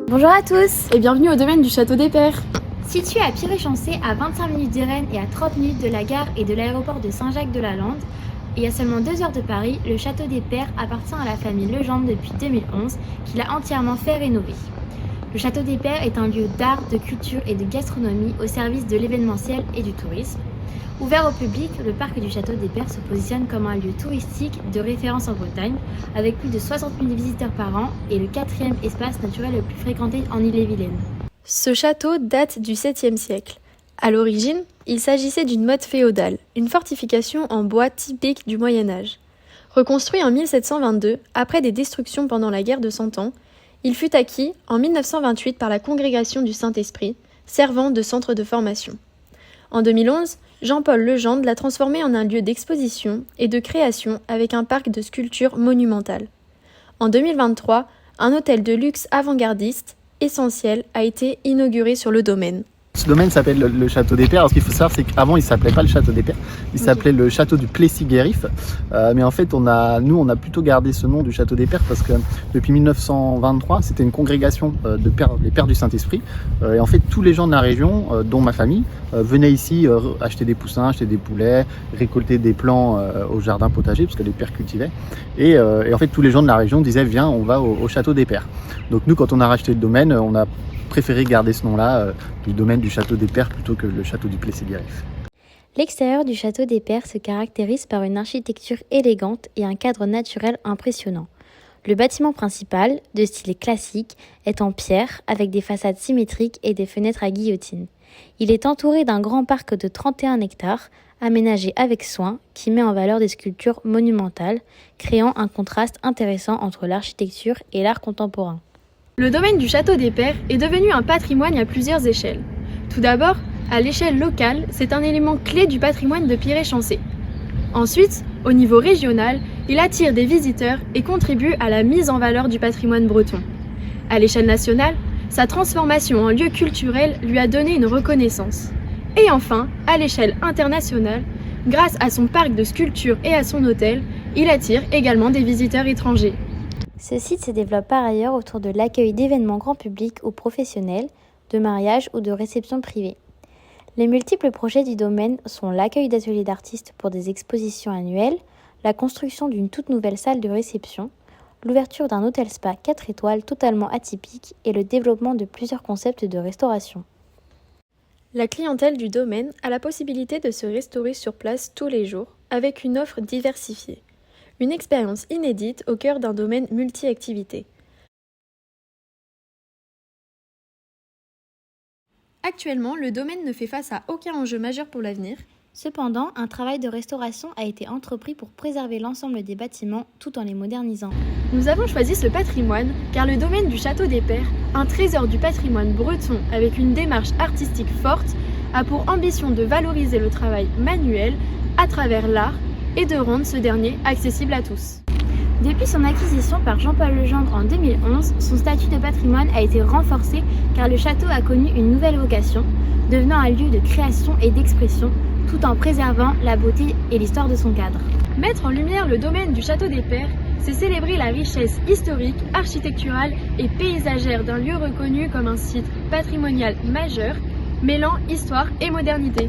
Bonjour à tous et bienvenue au domaine du Château des Pères. Situé à Piré-Chancé, à 25 minutes de Rennes et à 30 minutes de la gare et de l'aéroport de Saint-Jacques-de-la-Lande, et à seulement 2 heures de Paris, le Château des Pères appartient à la famille Legendre depuis 2011, qui l'a entièrement fait rénover. Le Château des Pères est un lieu d'art, de culture et de gastronomie au service de l'événementiel et du tourisme. Ouvert au public, le parc du Château des Pères se positionne comme un lieu touristique de référence en Bretagne, avec plus de 60 000 visiteurs par an et le 4e espace naturel le plus fréquenté en Ille-et-Vilaine. Ce château date du 7e siècle. À l'origine, il s'agissait d'une motte féodale, une fortification en bois typique du Moyen-Âge. Reconstruit en 1722, après des destructions pendant la guerre de Cent Ans, il fut acquis en 1928 par la Congrégation du Saint-Esprit, servant de centre de formation. En 2011, Jean-Paul Legendre l'a transformé en un lieu d'exposition et de création avec un parc de sculptures monumentales. En 2023, un hôtel de luxe avant-gardiste, Essentiel, a été inauguré sur le domaine. Ce domaine s'appelle le Château des Pères. Alors, ce qu'il faut savoir, c'est qu'avant, il ne s'appelait pas le Château des Pères. Il s'appelait le Château du Plessis-Guérif. Mais en fait, on a plutôt gardé ce nom du Château des Pères parce que depuis 1923, c'était une congrégation de pères, les Pères du Saint-Esprit. Et en fait, tous les gens de la région, dont ma famille, venaient ici acheter des poussins, acheter des poulets, récolter des plants au jardin potager parce que les pères cultivaient. Et en fait, tous les gens de la région disaient, viens, on va au Château des Pères. Donc nous, quand on a racheté le domaine, on a préféré garder ce nom-là du domaine du Château des Pères plutôt que le Château du Plessis-Guérif. L'extérieur du Château des Pères se caractérise par une architecture élégante et un cadre naturel impressionnant. Le bâtiment principal, de style classique, est en pierre avec des façades symétriques et des fenêtres à guillotine. Il est entouré d'un grand parc de 31 hectares, aménagé avec soin, qui met en valeur des sculptures monumentales, créant un contraste intéressant entre l'architecture et l'art contemporain. Le domaine du Château des Pères est devenu un patrimoine à plusieurs échelles. Tout d'abord, à l'échelle locale, c'est un élément clé du patrimoine de Piré-Chancé. Ensuite, au niveau régional, il attire des visiteurs et contribue à la mise en valeur du patrimoine breton. À l'échelle nationale, sa transformation en lieu culturel lui a donné une reconnaissance. Et enfin, à l'échelle internationale, grâce à son parc de sculptures et à son hôtel, il attire également des visiteurs étrangers. Ce site se développe par ailleurs autour de l'accueil d'événements grand public ou professionnels, de mariages ou de réceptions privées. Les multiples projets du domaine sont l'accueil d'ateliers d'artistes pour des expositions annuelles, la construction d'une toute nouvelle salle de réception, l'ouverture d'un hôtel spa 4 étoiles totalement atypique et le développement de plusieurs concepts de restauration. La clientèle du domaine a la possibilité de se restaurer sur place tous les jours avec une offre diversifiée. Une expérience inédite au cœur d'un domaine multi-activités. Actuellement, le domaine ne fait face à aucun enjeu majeur pour l'avenir. Cependant, un travail de restauration a été entrepris pour préserver l'ensemble des bâtiments tout en les modernisant. Nous avons choisi ce patrimoine car le domaine du Château des Pères, un trésor du patrimoine breton avec une démarche artistique forte, a pour ambition de valoriser le travail manuel à travers l'art et de rendre ce dernier accessible à tous. Depuis son acquisition par Jean-Paul Legendre en 2011, son statut de patrimoine a été renforcé car le château a connu une nouvelle vocation, devenant un lieu de création et d'expression, tout en préservant la beauté et l'histoire de son cadre. Mettre en lumière le domaine du Château des Pères, c'est célébrer la richesse historique, architecturale et paysagère d'un lieu reconnu comme un site patrimonial majeur, mêlant histoire et modernité.